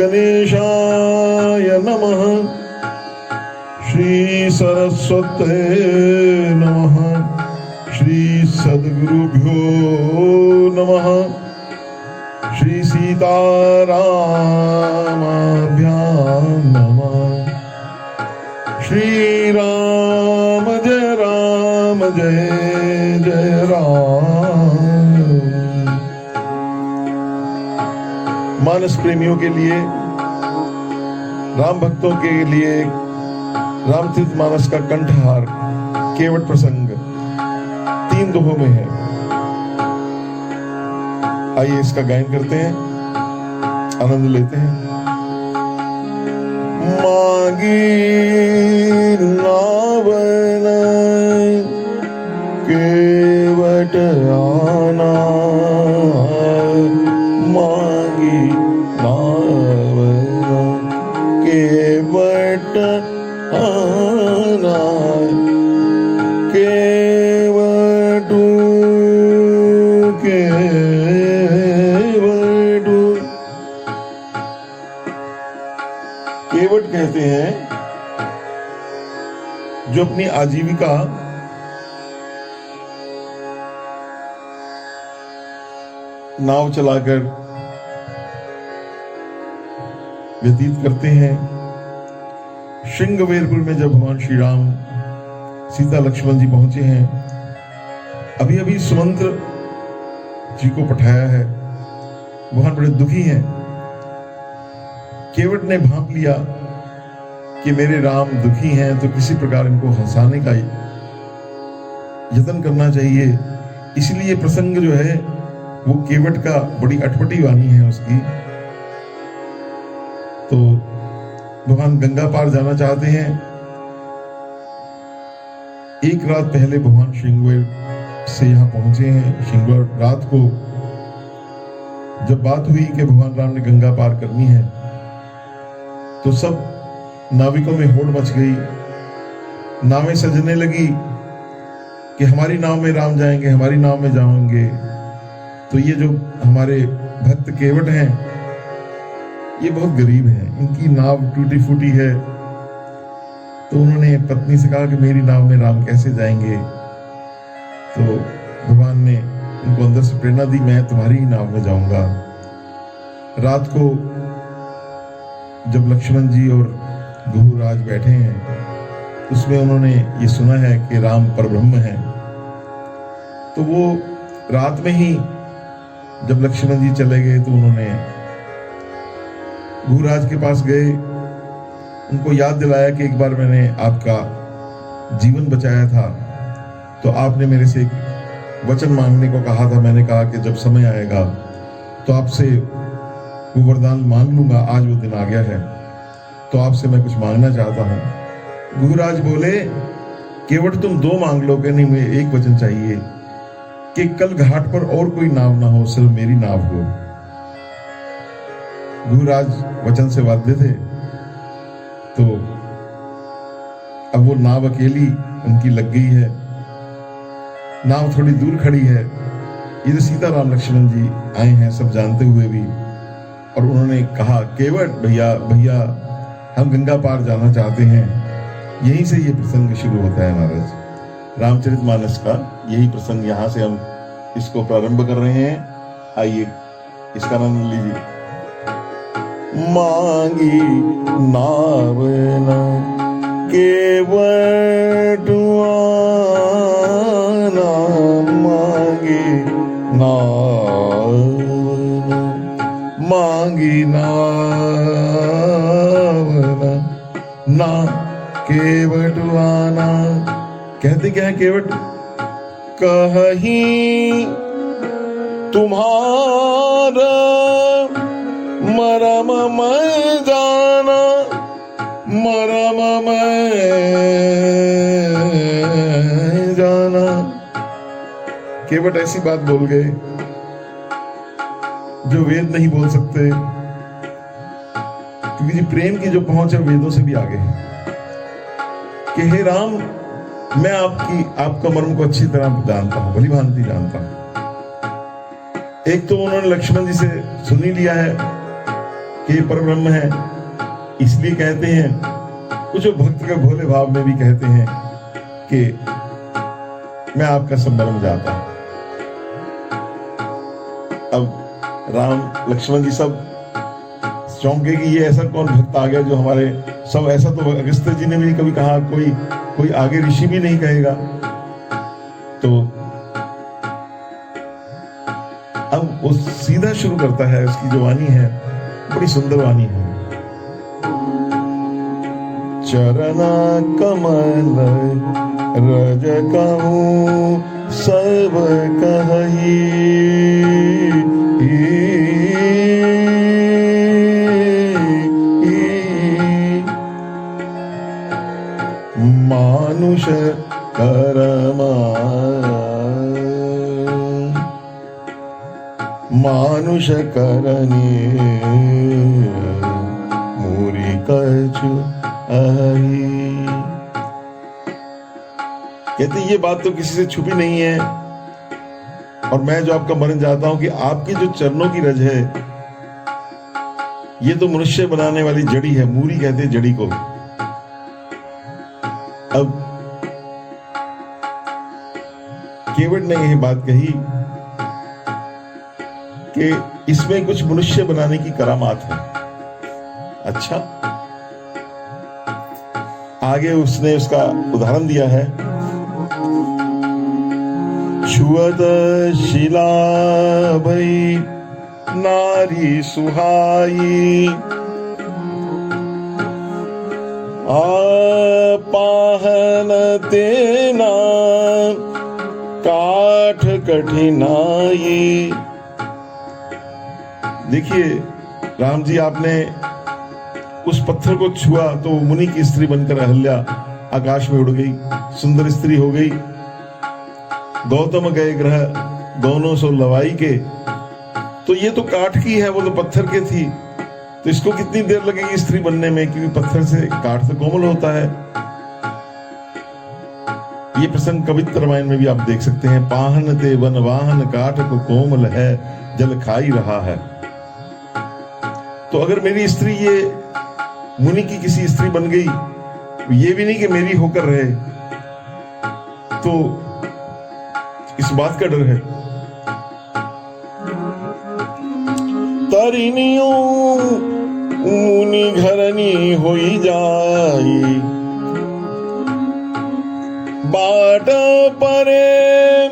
गणेशाय नमः। श्री सरस्वते नमः। श्री सद्गुरुभ्यो नमः। श्री सीतारामाभ्यां नमः। श्री राम जय जय राम। मानस प्रेमियों के लिए, राम भक्तों के लिए रामचरितमानस का कंठहार केवट प्रसंग 3 दोहों में है। आइए इसका गायन करते हैं, आनंद लेते हैं। मांगी नावन केवट आना, मांगी नावन केवट आना, केवटू केवटू। केवट कहते हैं जो अपनी आजीविका नाव चलाकर व्यतीत करते हैं। श्रृंगवेरपुर में जब भगवान श्री राम सीता लक्ष्मण जी पहुंचे हैं, अभी अभी सुमंत्र जी को पठाया है, भगवान बड़े दुखी हैं। केवट ने भांप लिया कि मेरे राम दुखी हैं, तो किसी प्रकार इनको हंसाने का यत्न करना चाहिए। इसलिए प्रसंग जो है वो केवट का बड़ी अटपटी वाणी है उसकी। तो भगवान गंगा पार जाना चाहते हैं। एक रात पहले भगवान श्रृंगवेर से यहां पहुंचे हैं। श्रृंगवेर रात को जब बात हुई कि भगवान राम ने गंगा पार करनी है, तो सब नाविकों में होड़ मच गई। नावें सजने लगी कि हमारी नाव में राम जाएंगे, हमारी नाव में जाएंगे। तो ये जो हमारे भक्त केवट हैं, ये बहुत गरीब हैं, इनकी नाव टूटी फूटी है। तो उन्होंने पत्नी से कहा कि मेरी नाव में राम कैसे जाएंगे। तो भगवान ने उनको अंदर से प्रेरणा दी, मैं तुम्हारी ही नाव में जाऊंगा। रात को जब लक्ष्मण जी और गुरुराज बैठे हैं, उसमें उन्होंने ये सुना है कि राम परब्रह्म है। तो वो रात में ही जब लक्ष्मण जी चले गए, तो उन्होंने गुरुराज के पास गए, उनको याद दिलाया कि एक बार मैंने आपका जीवन बचाया था, तो आपने मेरे से एक वचन मांगने को कहा था। मैंने कहा कि जब समय आएगा तो आपसे वो वरदान मांग लूंगा। आज वो दिन आ गया है, तो आपसे मैं कुछ मांगना चाहता हूं। गुरुराज बोले, केवट तुम 2 मांग लो। कि नहीं, मुझे एक वचन चाहिए कि कल घाट पर और कोई नाव ना हो, सिर्फ मेरी नाव हो। गुरुराज वचन से बाध्य थे। तो अब वो नाव अकेली उनकी लग गई है। नाव थोड़ी दूर खड़ी है। इधर सीताराम लक्ष्मण जी आए हैं, सब जानते हुए भी। और उन्होंने कहा, केवट भैया भैया, हम गंगा पार जाना चाहते हैं। यहीं से ये प्रसंग शुरू होता है महाराज। रामचरितमानस का यही प्रसंग, यहां से हम इसको प्रारंभ कर रहे हैं। आइए इसका आनंद लीजिए। मांगी नावन केवट आना, मांगी नावन, मांगी नावन ना केवट आना। कहते क्या है केवट? कहीं तुम्हारा मरम मैं जाना, मरम मैं जाना। केवट ऐसी बात बोल गए जो वेद नहीं बोल सकते, क्योंकि जी प्रेम की जो पहुंच है वेदों से भी आगे है। कि हे राम, मैं आपका मर्म को अच्छी तरह जानता हूं, भली भांति जानता हूं। एक तो उन्होंने लक्ष्मण जी से सुन ही लिया है कि परब्रह्म है, इसलिए कहते हैं। कुछ भक्त के भोले भाव में भी कहते हैं कि मैं आपका संबरम जाता हूं। अब राम लक्ष्मण जी सब चौंके कि ये ऐसा कौन भक्त आ गया जो हमारे सब, ऐसा तो अगस्त्य जी ने भी नहीं कभी कहा, कोई आगे ऋषि भी नहीं कहेगा। तो अब वो सीधा शुरू करता है, उसकी जो वाणी है बड़ी सुंदर वाणी है। चरण कमल रज कहूं सब कहि, मानुष करमा मानुष करने मूरी कछु अहि। कहते ये बात तो किसी से छुपी नहीं है, और मैं जो आपका मरण चाहता हूं कि आपकी जो चरणों की रज है ये तो मनुष्य बनाने वाली जड़ी है, मूरी कहते हैं जड़ी को। अब केवट ने यह बात कही कि इसमें कुछ मनुष्य बनाने की करामात है। अच्छा, आगे उसने उसका उदाहरण दिया है। छुअत शिला भई नारी सुहाई, पाहन तेना काठ कठिनाई। देखिए राम जी, आपने उस पत्थर को छुआ तो मुनि की स्त्री बनकर अहल्या आकाश में उड़ गई, सुंदर स्त्री हो गई। गौतम गए ग्रह दोनों सो लवाई के, तो ये तो काठ की है, वो तो पत्थर के थी, तो इसको कितनी देर लगेगी स्त्री बनने में, क्योंकि पत्थर से काठ तो कोमल होता है। ये प्रसंग कवित्त रामायण में भी आप देख सकते हैं। पाहन ते वन वाहन काठ को कोमल है, जल खाई रहा है। तो अगर मेरी स्त्री ये मुनि की किसी स्त्री बन गई, ये भी नहीं कि मेरी होकर रहे, तो इस बात का डर है। तरिनियों मुनि घरनी होई जाई, बाट परे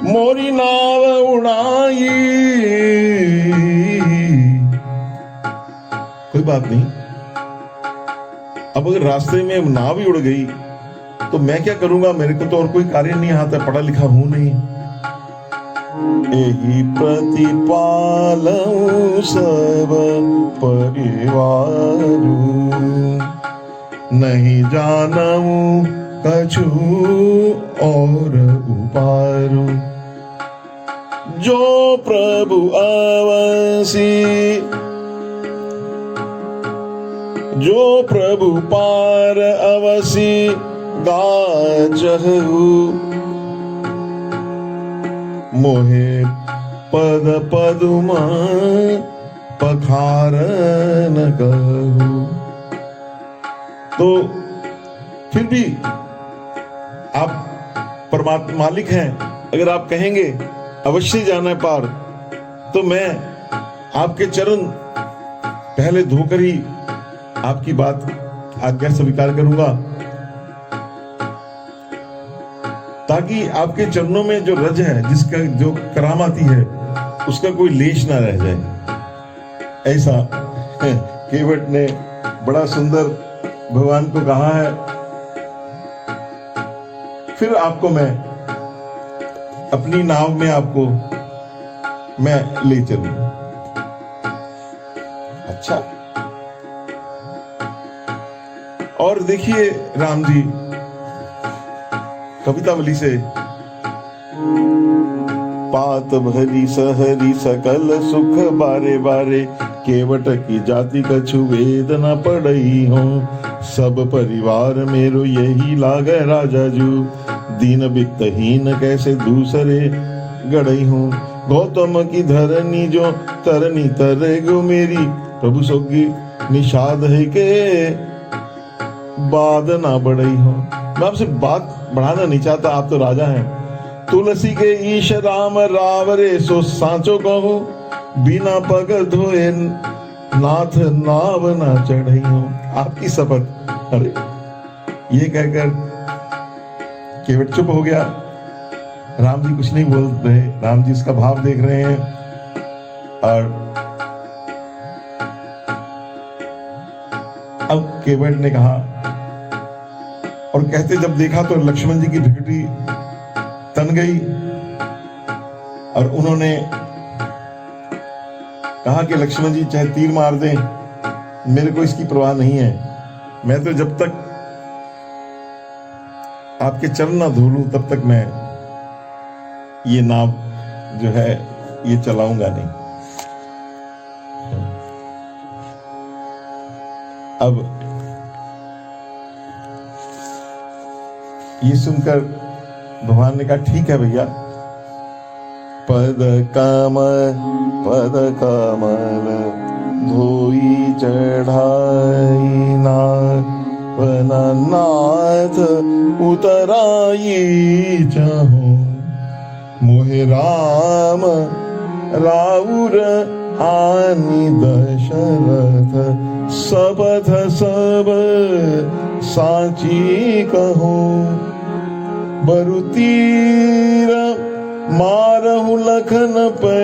मोरी नाव उड़ाई। कोई बात नहीं, अब अगर रास्ते में नाव ही उड़ गई तो मैं क्या करूंगा, मेरे को तो और कोई कार्य नहीं आता, पढ़ा लिखा हूं नहीं। एही प्रतिपालऊ सब परिवारू, नहीं जानऊ कछु और उपारू। जो प्रभु अवसी जो प्रभु पार अवसी गाजहु, मोहे पद पदुमा पखारन कहु। तो फिर भी आप परमात्मा मालिक हैं, अगर आप कहेंगे अवश्य जाना पार, तो मैं आपके चरण पहले धोकर ही आपकी बात आज्ञा स्वीकार करूंगा, ताकि आपके चरणों में जो रज है, जिसका जो करामाती है, उसका कोई लेश ना रह जाए। ऐसा केवट ने बड़ा सुंदर भगवान को कहा है। फिर आपको मैं अपनी नाव में आपको मैं ले चलूं। अच्छा, और देखिए राम जी कवितावली से, पात भरी सहरी सकल सुख बारे बारे, केवट की जाति कछु वेद न पढ़ई हो, सब परिवार मेरो यही लागे राजा जू, दीन वित्तहीन कैसे दूसरे गढ़ई हूँ। गौतम की धरनी जो तरनी तरे गो मेरी, प्रभु सोगी निषाद है के बाद ना बढ़ई हो। मैं आपसे बात बढ़ाना नहीं चाहता, आप तो राजा हैं। तुलसी के ईश राम रावरे सो सांचो कहूं, बिना पग धोए नाथ नाव ना चढ़ई हो। आपकी शपथ। अरे ये कहकर केवट चुप हो गया। राम जी कुछ नहीं बोल रहे, राम जी इसका भाव देख रहे हैं। और अब केवट ने कहा, और कहते जब देखा तो लक्ष्मण जी की भिगटी तन गई, और उन्होंने कहा कि लक्ष्मण जी चाहे तीर मार दें, मेरे को इसकी परवाह नहीं है। मैं तो जब तक आपके चरण ना धो लूं तब तक मैं ये नाव जो है ये चलाऊंगा नहीं। अब ये सुनकर भगवान ने कहा ठीक है भैया, पद कमल धोई चढ़ाई नाथ उतराई चाहो, मोहे राम राउर आनी दशरथ सबथ सब साची कहो, बरुतीर मारहु लखन पे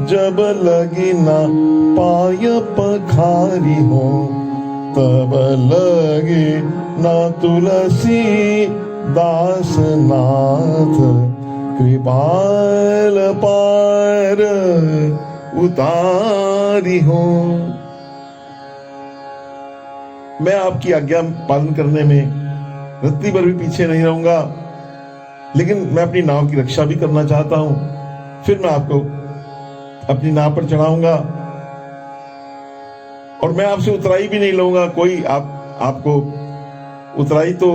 जब लगी ना पाय पखारी हो, तब लगे ना तुलसी दास नाथ कृपाल पार उतारी हो। मैं आपकी आज्ञा पालन करने में रत्ती भर भी पीछे नहीं रहूंगा, लेकिन मैं अपनी नाव की रक्षा भी करना चाहता हूं। फिर मैं आपको अपनी नाव पर चढ़ाऊंगा और मैं आपसे उतराई भी नहीं लूंगा। कोई आपको उतराई तो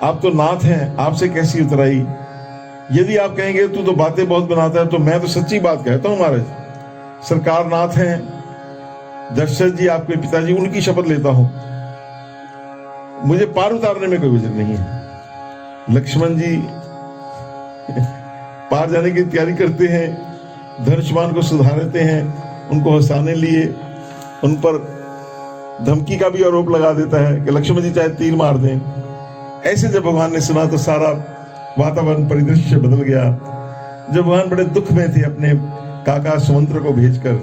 आप तो नाथ हैं, आपसे कैसी उतराई। यदि आप कहेंगे तू तो बातें बहुत बनाता है, तो मैं तो सच्ची बात कहता हूं। महाराज सरकार नाथ हैं, दशरथ जी आपके पिताजी, उनकी शपथ लेता हूं, मुझे पार उतारने में कोई वजह नहीं है। लक्ष्मण जी पार जाने की तैयारी करते हैं, धनुष्मान को सुधारते हैं, उनको हंसाने लिए उन पर धमकी का भी आरोप लगा देता है कि लक्ष्मण जी चाहे तीर मार दें। ऐसे जब भगवान ने सुना तो सारा वातावरण परिदृश्य बदल गया। जब भगवान बड़े दुख में थे, अपने काका सुमंत्र को भेजकर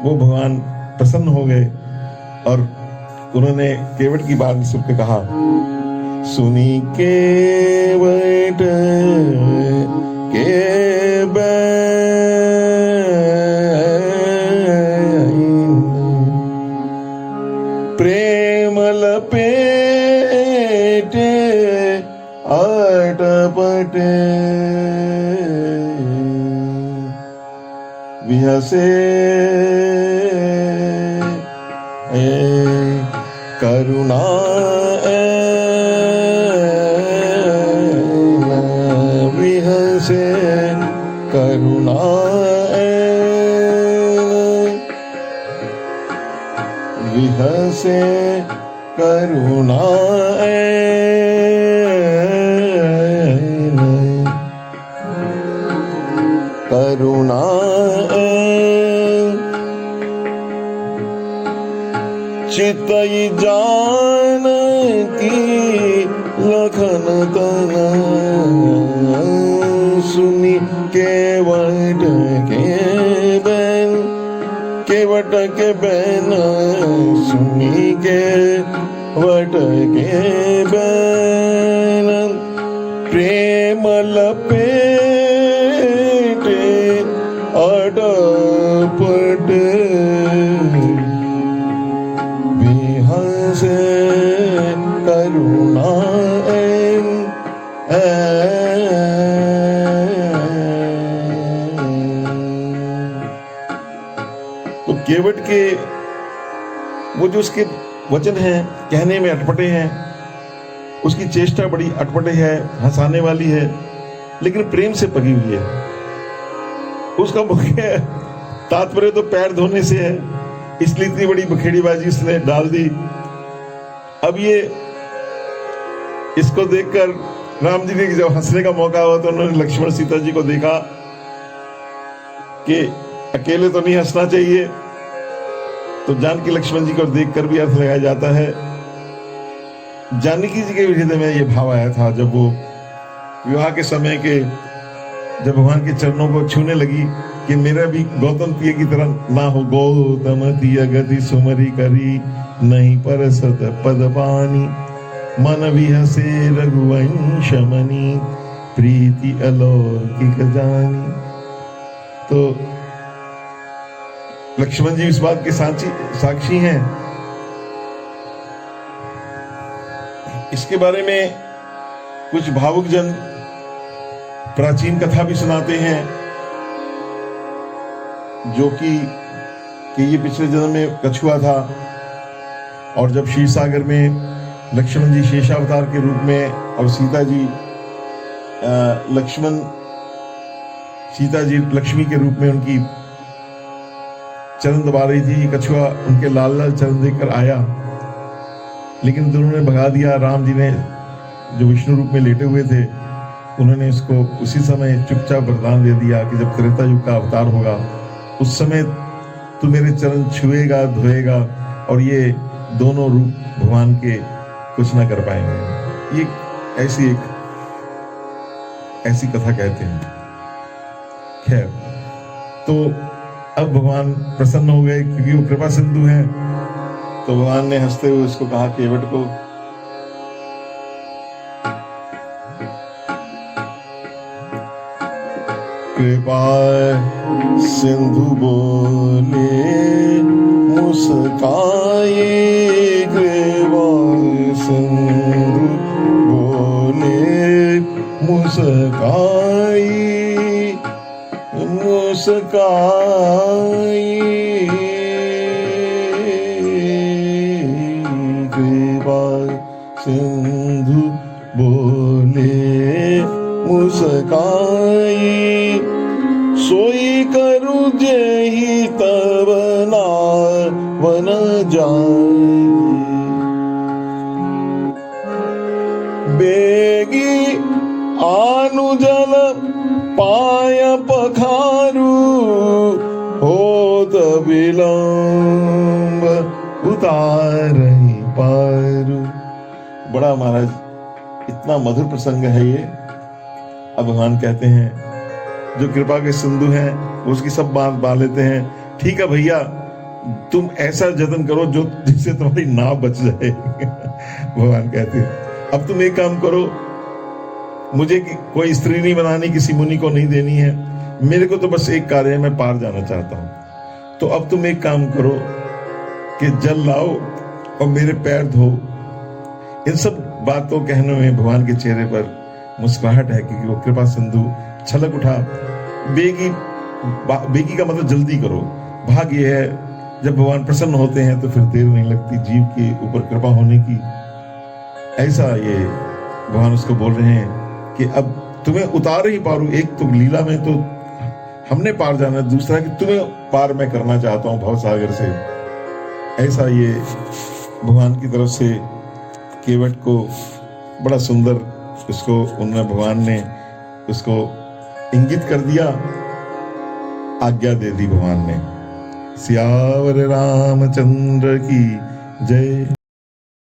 वो भगवान प्रसन्न हो गए और उन्होंने केवट की बात सुनकर कहा, सुनी केवट के प्रेम लपेटे अटपटे विहसे करुणा विहसे करुणा विहसे करुणा करुणा चितई जान की लखन तन सुनी केवट के बैन केवट के बैन सुनी केवट के बैन प्रेम लपेटे अटपट विहसे करुणा तो केवट के वो जो उसके वचन हैं कहने में अटपटे हैं, उसकी चेष्टा बड़ी अटपटे है, हंसाने वाली है, लेकिन प्रेम से पगी हुई है। उसका मुख्य तात्पर्य तो पैर धोने से है, इसलिए इतनी बड़ी बखेड़ीबाजी इसने डाल दी। अब ये इसको देखकर राम जी ने जब हंसने का मौका हुआ तो उन्होंने लक्ष्मण सीता जी को देखा कि अकेले तो नहीं हंसना चाहिए, तो जानकी लक्ष्मण जी को देखकर भी अर्थ लगाया जाता है। जानकी जी के हृदय में ये भाव आया था जब वो विवाह के समय के जब भगवान के चरणों को छूने लगी कि मेरा भी गौतम तिय की तरह ना हो। गौतम तिय गति सुमरी करी नहीं परसत पद पानी, मन विहसे रघुवंश मनी प्रीति अलौकिक जानी। तो लक्ष्मण जी इस बात के साक्षी हैं। इसके बारे में कुछ भावुक जन प्राचीन कथा भी सुनाते हैं, जो कि ये पिछले जन्म में कछुआ था और जब क्षीर सागर में लक्ष्मण जी शेषावतार के रूप में और सीता जी लक्ष्मी के रूप में उनकी चरण दबा रही थी, कछुआ उनके लाल लाल चरण देखकर आया, लेकिन दोनों ने भगा दिया। राम जी ने जो विष्णु रूप में लेटे हुए थे उन्होंने इसको उसी समय चुपचाप वरदान दे दिया कि जब त्रेता युग का अवतार होगा उस समय तू मेरे चरण छुएगा धोएगा और ये दोनों रूप भगवान के कुछ ना कर पाएंगे। ये ऐसी कथा कहते हैं। खैर, तो अब भगवान प्रसन्न हो गए क्योंकि वो कृपा सिंधु हैं। तो भगवान ने हंसते हुए उसको कहा केवट को, कृपा सिंधु बोले मुस्काए, कृपा सिंधु बोले मुस्काए, मुस्काए कृपा सिंधु बोले मुस्काए, सोई करू जेहि तब नावन जाए, बेगी आनुजन पाय पखारू, होत विलंब उतारहि पारू। बड़ा महाराज इतना मधुर प्रसंग है ये। अब भगवान कहते हैं जो कृपा के सिंधु हैं वो उसकी सब बात मान लेते हैं। ठीक है भैया, तुम ऐसा जतन करो जो जिससे तुम्हारी नाव बच जाए। भगवान कहते हैं अब तुम एक काम करो, मुझे कोई स्त्री नहीं बनानी, किसी मुनि को नहीं देनी है, मेरे को तो बस एक कार्य है, मैं पार जाना चाहता हूं। तो अब तुम एक काम करो कि जल लाओ और मेरे पैर धो। इन सब बातों कहने में भगवान के चेहरे पर मुस्कुराहट है क्योंकि वो कृपा सिंधु छलक उठा। बेगी का मतलब जल्दी करो। भाग ये है जब भगवान प्रसन्न होते हैं तो फिर देर नहीं लगती जीव के ऊपर कृपा होने की। ऐसा ये भगवान उसको बोल रहे हैं कि अब तुम्हें उतार ही पारू। एक तो लीला में तो हमने पार जाना, दूसरा कि तुम्हें पार मैं करना चाहता हूं भव सागर से। ऐसा ये भगवान की तरफ से केवट को बड़ा सुंदर उसको भगवान ने उसको इंगित कर दिया, आज्ञा दे दी भगवान ने। सियावर रामचंद्र की जय।